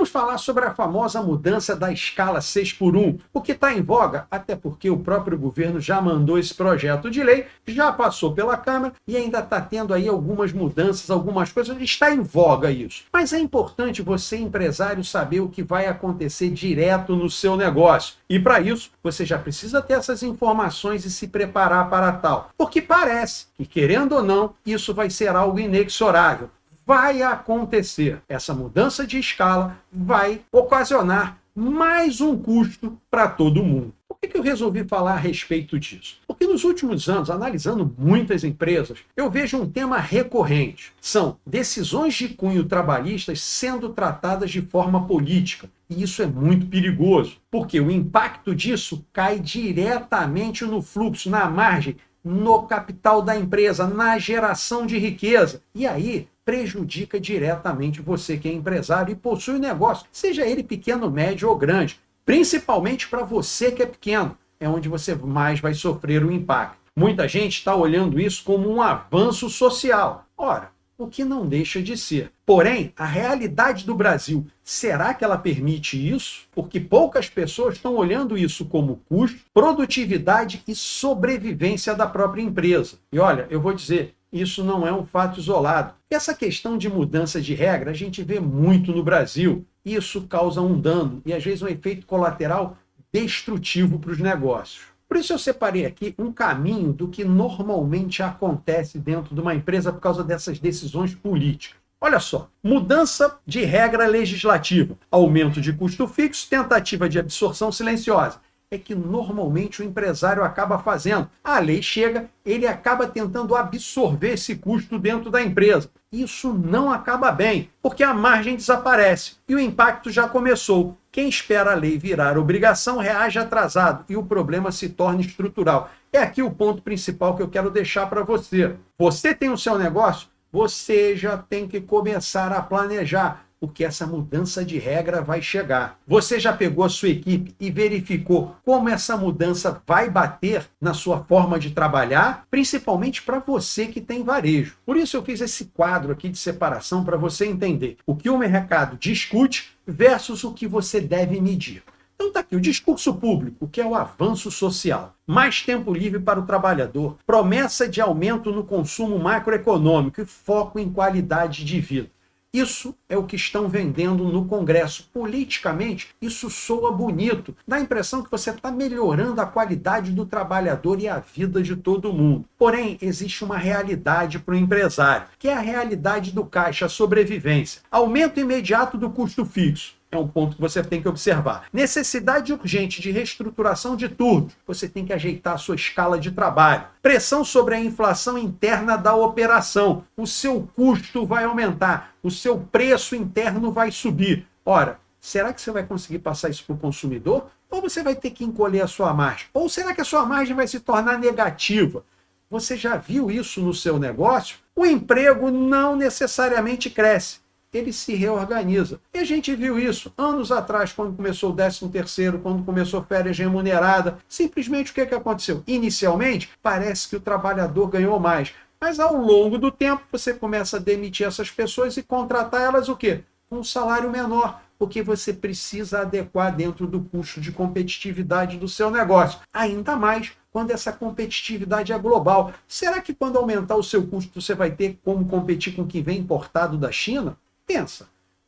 Vamos falar sobre a famosa mudança da escala 6 por 1, o que está em voga, até porque o próprio governo já mandou esse projeto de lei, já passou pela Câmara e ainda está tendo aí algumas mudanças, algumas coisas, está em voga isso. Mas é importante você, empresário, saber o que vai acontecer direto no seu negócio. E para isso, você já precisa ter essas informações e se preparar para tal. Porque parece que, querendo ou não, isso vai ser algo inexorável. Vai acontecer. Essa mudança de escala vai ocasionar mais um custo para todo mundo. Por que eu resolvi falar a respeito disso? Porque nos últimos anos, analisando muitas empresas, eu vejo um tema recorrente. São decisões de cunho trabalhistas sendo tratadas de forma política. E isso é muito perigoso, porque o impacto disso cai diretamente no fluxo, na margem, no capital da empresa, na geração de riqueza. E aí prejudica diretamente você que é empresário e possui negócio, seja ele pequeno, médio ou grande. Principalmente para você que é pequeno, é onde você mais vai sofrer o impacto. Muita gente está olhando isso como um avanço social. Ora, o que não deixa de ser. Porém, a realidade do Brasil, será que ela permite isso? Porque poucas pessoas estão olhando isso como custo, produtividade e sobrevivência da própria empresa. E olha, eu vou dizer, isso não é um fato isolado. Essa questão de mudança de regra a gente vê muito no Brasil. Isso causa um dano e às vezes um efeito colateral destrutivo para os negócios. Por isso eu separei aqui um caminho do que normalmente acontece dentro de uma empresa por causa dessas decisões políticas. Olha só, mudança de regra legislativa, aumento de custo fixo, tentativa de absorção silenciosa. É que normalmente o empresário acaba fazendo. A lei chega, ele acaba tentando absorver esse custo dentro da empresa. Isso não acaba bem, porque a margem desaparece e o impacto já começou. Quem espera a lei virar obrigação reage atrasado e o problema se torna estrutural. É aqui o ponto principal que eu quero deixar para você. Você tem o seu negócio? Você já tem que começar a planejar, porque essa mudança de regra vai chegar. Você já pegou a sua equipe e verificou como essa mudança vai bater na sua forma de trabalhar, principalmente para você que tem varejo. Por isso eu fiz esse quadro aqui de separação para você entender o que o mercado discute versus o que você deve medir. Então está aqui o discurso público, que é o avanço social. Mais tempo livre para o trabalhador, promessa de aumento no consumo macroeconômico e foco em qualidade de vida. Isso é o que estão vendendo no Congresso. Politicamente, isso soa bonito. Dá a impressão que você está melhorando a qualidade do trabalhador e a vida de todo mundo. Porém, existe uma realidade para o empresário, que é a realidade do caixa, a sobrevivência. Aumento imediato do custo fixo. É um ponto que você tem que observar. Necessidade urgente de reestruturação de turnos. Você tem que ajeitar a sua escala de trabalho. Pressão sobre a inflação interna da operação. O seu custo vai aumentar. O seu preço interno vai subir. Ora, será que você vai conseguir passar isso para o consumidor? Ou você vai ter que encolher a sua margem? Ou será que a sua margem vai se tornar negativa? Você já viu isso no seu negócio? O emprego não necessariamente cresce. Ele se reorganiza. E a gente viu isso anos atrás, quando começou o 13º, quando começou férias remunerada. Simplesmente o que aconteceu? Inicialmente, parece que o trabalhador ganhou mais. Mas ao longo do tempo, você começa a demitir essas pessoas e contratar elas o quê? Com um salário menor, porque você precisa adequar dentro do custo de competitividade do seu negócio. Ainda mais quando essa competitividade é global. Será que quando aumentar o seu custo, você vai ter como competir com o que vem importado da China? Pensa,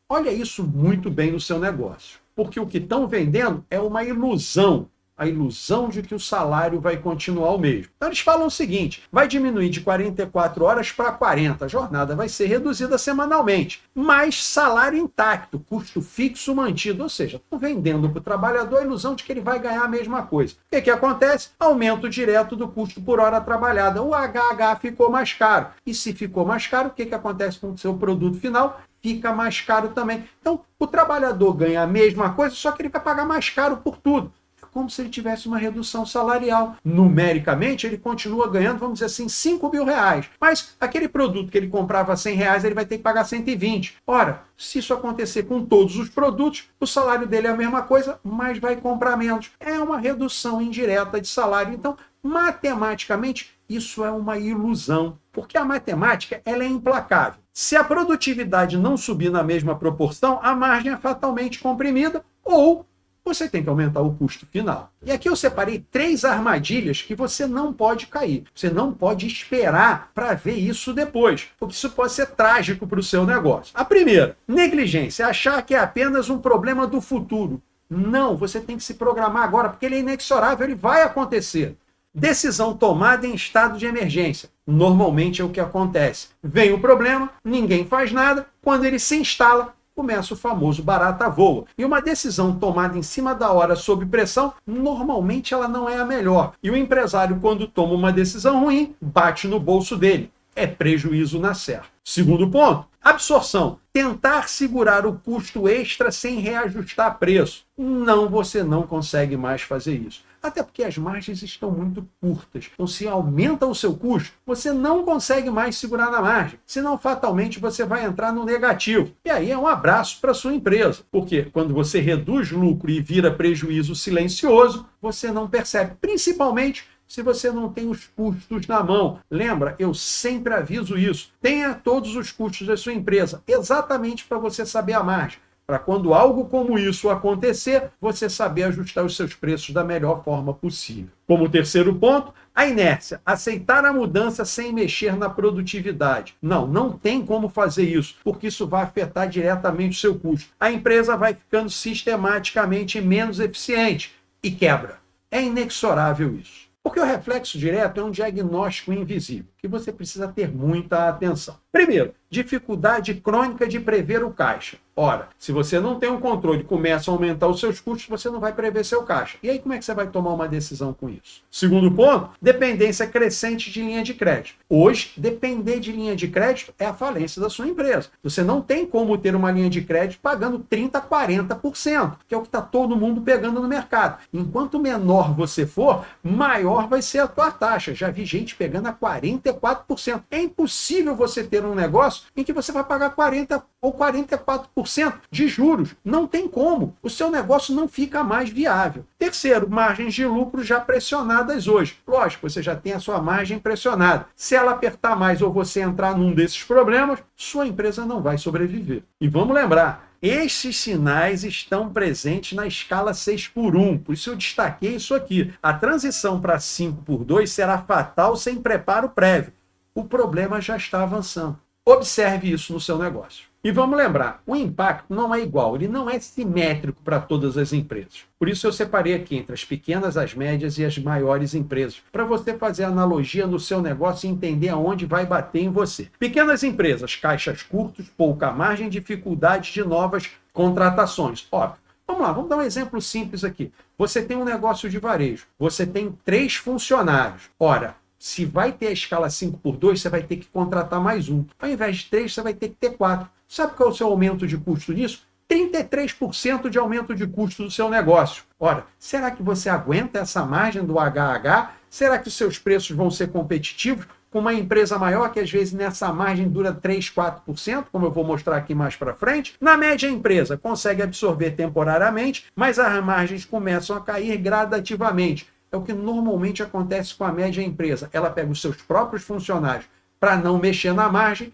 olha isso muito bem no seu negócio, porque o que estão vendendo é uma ilusão, a ilusão de que o salário vai continuar o mesmo. Então eles falam o seguinte, vai diminuir de 44 horas para 40, a jornada vai ser reduzida semanalmente, mas salário intacto, custo fixo mantido, ou seja, estão vendendo para o trabalhador a ilusão de que ele vai ganhar a mesma coisa. O que acontece? Aumento direto do custo por hora trabalhada, o HH ficou mais caro, e se ficou mais caro, o que acontece com o seu produto final? Fica mais caro também. Então, o trabalhador ganha a mesma coisa, só que ele vai pagar mais caro por tudo. É como se ele tivesse uma redução salarial. Numericamente, ele continua ganhando, vamos dizer assim, 5 mil reais. Mas aquele produto que ele comprava a 100 reais, ele vai ter que pagar 120. Ora, se isso acontecer com todos os produtos, o salário dele é a mesma coisa, mas vai comprar menos. É uma redução indireta de salário. Então, matematicamente, Isso é uma ilusão, porque a matemática ela é implacável. Se a produtividade não subir na mesma proporção, a margem é fatalmente comprimida ou você tem que aumentar o custo final. E aqui eu separei 3 armadilhas que você não pode cair. Você não pode esperar para ver isso depois, porque isso pode ser trágico para o seu negócio. A primeira, negligência, achar que é apenas um problema do futuro. Não, você tem que se programar agora, porque ele é inexorável, ele vai acontecer. Decisão tomada em estado de emergência. Normalmente é o que acontece. Vem o problema, ninguém faz nada, quando ele se instala, começa o famoso barata voa. E uma decisão tomada em cima da hora sob pressão, normalmente ela não é a melhor. E o empresário, quando toma uma decisão ruim, bate no bolso dele. É prejuízo na certa. Segundo ponto, absorção. Tentar segurar o custo extra sem reajustar preço. Não, você não consegue mais fazer isso. Até porque as margens estão muito curtas. Então, se aumenta o seu custo, você não consegue mais segurar na margem. Senão, fatalmente, você vai entrar no negativo. E aí é um abraço para a sua empresa. Porque quando você reduz lucro e vira prejuízo silencioso, você não percebe. Principalmente se você não tem os custos na mão. Lembra, eu sempre aviso isso. Tenha todos os custos da sua empresa, exatamente para você saber a margem. Para quando algo como isso acontecer, você saber ajustar os seus preços da melhor forma possível. Como terceiro ponto, a inércia. Aceitar a mudança sem mexer na produtividade. Não tem como fazer isso, porque isso vai afetar diretamente o seu custo. A empresa vai ficando sistematicamente menos eficiente e quebra. É inexorável isso. Porque o reflexo direto é um diagnóstico invisível, que você precisa ter muita atenção. Primeiro, dificuldade crônica de prever o caixa. Ora, se você não tem um controle e começa a aumentar os seus custos, você não vai prever seu caixa. E aí como é que você vai tomar uma decisão com isso? Segundo ponto, dependência crescente de linha de crédito. Hoje, depender de linha de crédito é a falência da sua empresa. Você não tem como ter uma linha de crédito pagando 30%, 40%, que é o que está todo mundo pegando no mercado. Enquanto menor você for, maior vai ser a tua taxa. Já vi gente pegando a 44%. É impossível você ter um negócio em que você vai pagar 40% ou 44% de juros. Não tem como. O seu negócio não fica mais viável. Terceiro, margens de lucro já pressionadas hoje. Lógico, você já tem a sua margem pressionada. Se ela apertar mais ou você entrar num desses problemas, sua empresa não vai sobreviver. E vamos lembrar, estes sinais estão presentes na escala 6x1, por isso eu destaquei isso aqui. A transição para 5x2 será fatal sem preparo prévio. O problema já está avançando. Observe isso no seu negócio. E vamos lembrar, o impacto não é igual, ele não é simétrico para todas as empresas. Por isso eu separei aqui entre as pequenas, as médias e as maiores empresas, para você fazer analogia no seu negócio e entender aonde vai bater em você. Pequenas empresas, caixas curtos, pouca margem, dificuldade de novas contratações. Óbvio. Vamos lá, vamos dar um exemplo simples aqui. Você tem um negócio de varejo, você tem 3 funcionários. Ora, se vai ter a escala 5x2, você vai ter que contratar mais um. Ao invés de 3, você vai ter que ter 4. Sabe qual é o seu aumento de custo nisso? 33% de aumento de custo do seu negócio. Ora, será que você aguenta essa margem do HH? Será que os seus preços vão ser competitivos com uma empresa maior que às vezes nessa margem dura 3%, 4%, como eu vou mostrar aqui mais para frente? Na média, a empresa consegue absorver temporariamente, mas as margens começam a cair gradativamente. É o que normalmente acontece com a média empresa. Ela pega os seus próprios funcionários para não mexer na margem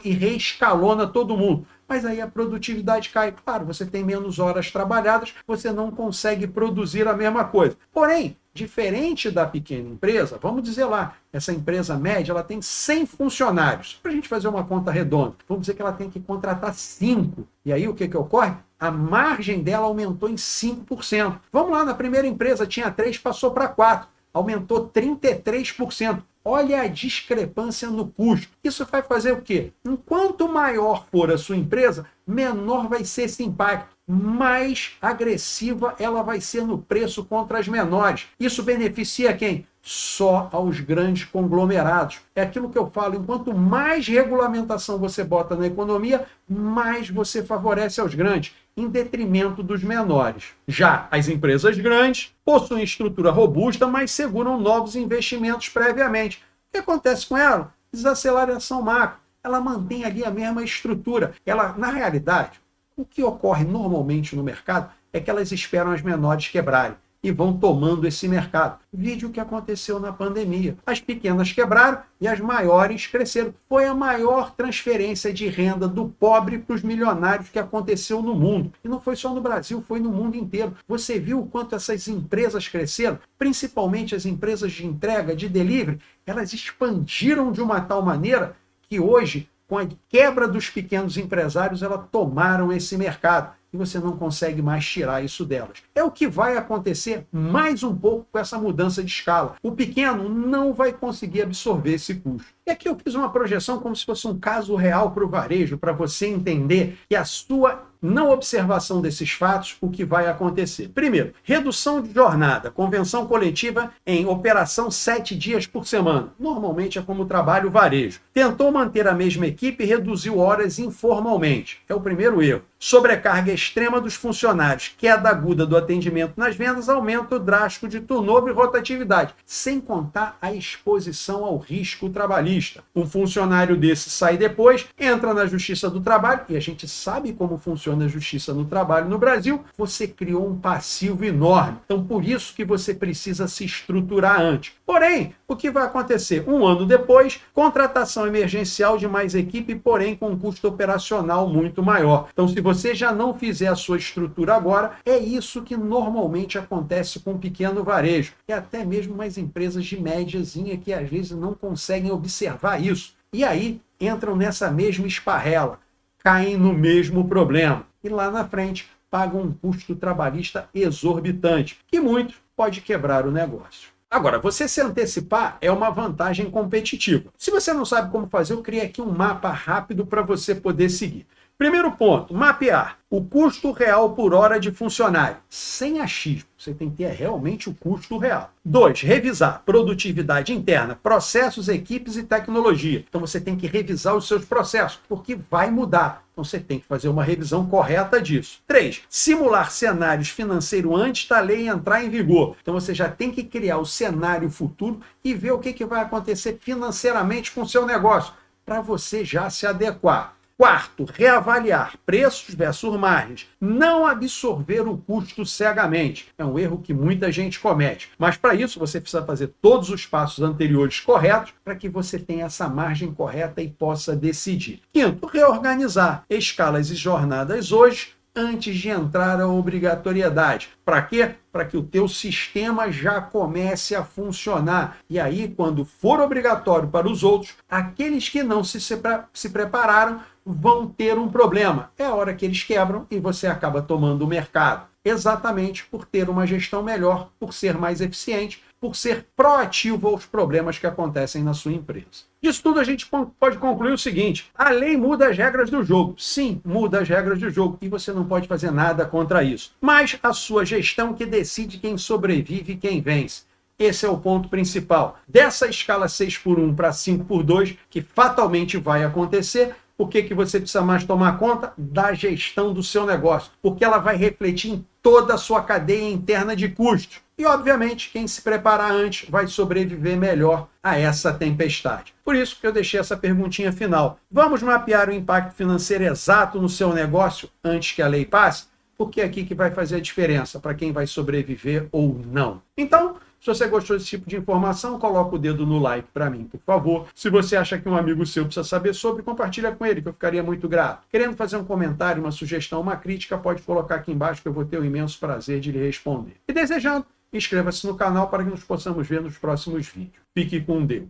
e reescalona todo mundo. Mas aí a produtividade cai. Claro, você tem menos horas trabalhadas, você não consegue produzir a mesma coisa. Porém, diferente da pequena empresa, vamos dizer lá, essa empresa média, ela tem 100 funcionários. Para a gente fazer uma conta redonda, vamos dizer que ela tem que contratar 5. E aí o que ocorre? A margem dela aumentou em 5%. Vamos lá, na primeira empresa tinha 3, passou para 4. Aumentou 33%. Olha a discrepância no custo. Isso vai fazer o quê? Enquanto maior for a sua empresa, menor vai ser esse impacto. Mais agressiva ela vai ser no preço contra as menores. Isso beneficia quem? Só aos grandes conglomerados. É aquilo que eu falo, enquanto mais regulamentação você bota na economia, mais você favorece aos grandes, em detrimento dos menores. Já as empresas grandes possuem estrutura robusta, mas seguram novos investimentos previamente. O que acontece com ela? Desaceleração macro. Ela mantém ali a mesma estrutura. Ela, na realidade, o que ocorre normalmente no mercado é que elas esperam as menores quebrarem. e vão tomando esse mercado. Vide o que aconteceu na pandemia. As pequenas quebraram e as maiores cresceram. Foi a maior transferência de renda do pobre para os milionários que aconteceu no mundo. E não foi só no Brasil, foi no mundo inteiro. Você viu o quanto essas empresas cresceram? Principalmente as empresas de entrega, de delivery, elas expandiram de uma tal maneira que hoje, com a quebra dos pequenos empresários, elas tomaram esse mercado. E você não consegue mais tirar isso delas. É o que vai acontecer mais um pouco com essa mudança de escala. O pequeno não vai conseguir absorver esse custo. E aqui eu fiz uma projeção como se fosse um caso real para o varejo, para você entender que a sua não observação desses fatos, o que vai acontecer. Primeiro, redução de jornada, convenção coletiva em operação 7 dias por semana. Normalmente é como trabalho varejo. Tentou manter a mesma equipe e reduziu horas informalmente. É o primeiro erro. Sobrecarga extrema dos funcionários, queda aguda do atendimento nas vendas, aumento drástico de turnover e rotatividade, sem contar a exposição ao risco trabalhista. Um funcionário desse sai depois, entra na Justiça do Trabalho, e a gente sabe como funciona a Justiça no Trabalho no Brasil, você criou um passivo enorme. Então, por isso que você precisa se estruturar antes. Porém, o que vai acontecer? Um ano depois, contratação emergencial de mais equipe, porém com um custo operacional muito maior. Então, se você já não fizer a sua estrutura agora, é isso que normalmente acontece com o pequeno varejo. E até mesmo umas empresas de médiazinha que às vezes não conseguem observar isso. E aí entram nessa mesma esparrela, caem no mesmo problema. E lá na frente pagam um custo trabalhista exorbitante, que muitos pode quebrar o negócio. Agora, você se antecipar é uma vantagem competitiva. Se você não sabe como fazer, eu criei aqui um mapa rápido para você poder seguir. Primeiro ponto, mapear o custo real por hora de funcionário, sem achismo. Você tem que ter realmente o custo real. 2, revisar produtividade interna, processos, equipes e tecnologia. Então você tem que revisar os seus processos, porque vai mudar. Então você tem que fazer uma revisão correta disso. 3, simular cenários financeiros antes da lei entrar em vigor. Então você já tem que criar o cenário futuro e ver o que vai acontecer financeiramente com o seu negócio, para você já se adequar. 4, reavaliar preços versus margens. Não absorver o custo cegamente. É um erro que muita gente comete. Mas para isso você precisa fazer todos os passos anteriores corretos para que você tenha essa margem correta e possa decidir. 5, reorganizar escalas e jornadas hoje antes de entrar a obrigatoriedade. Para quê? Para que o teu sistema já comece a funcionar. E aí, quando for obrigatório para os outros, aqueles que não se prepararam vão ter um problema. É a hora que eles quebram e você acaba tomando o mercado. Exatamente por ter uma gestão melhor, por ser mais eficiente, por ser proativo aos problemas que acontecem na sua empresa. Disso tudo a gente pode concluir o seguinte: a lei muda as regras do jogo. Sim, muda as regras do jogo e você não pode fazer nada contra isso. Mas a sua gestão que decide quem sobrevive e quem vence. Esse é o ponto principal. Dessa escala 6x1 para 5x2, que fatalmente vai acontecer, o que você precisa mais tomar conta? Da gestão do seu negócio, porque ela vai refletir em toda a sua cadeia interna de custos. E, obviamente, quem se preparar antes vai sobreviver melhor a essa tempestade. Por isso que eu deixei essa perguntinha final. Vamos mapear o impacto financeiro exato no seu negócio antes que a lei passe? Porque é aqui que vai fazer a diferença para quem vai sobreviver ou não. Então, se você gostou desse tipo de informação, coloca o dedo no like para mim, por favor. Se você acha que um amigo seu precisa saber sobre, compartilha com ele, que eu ficaria muito grato. Querendo fazer um comentário, uma sugestão, uma crítica, pode colocar aqui embaixo que eu vou ter o imenso prazer de lhe responder. E desejando, inscreva-se no canal para que nos possamos ver nos próximos vídeos. Fique com Deus.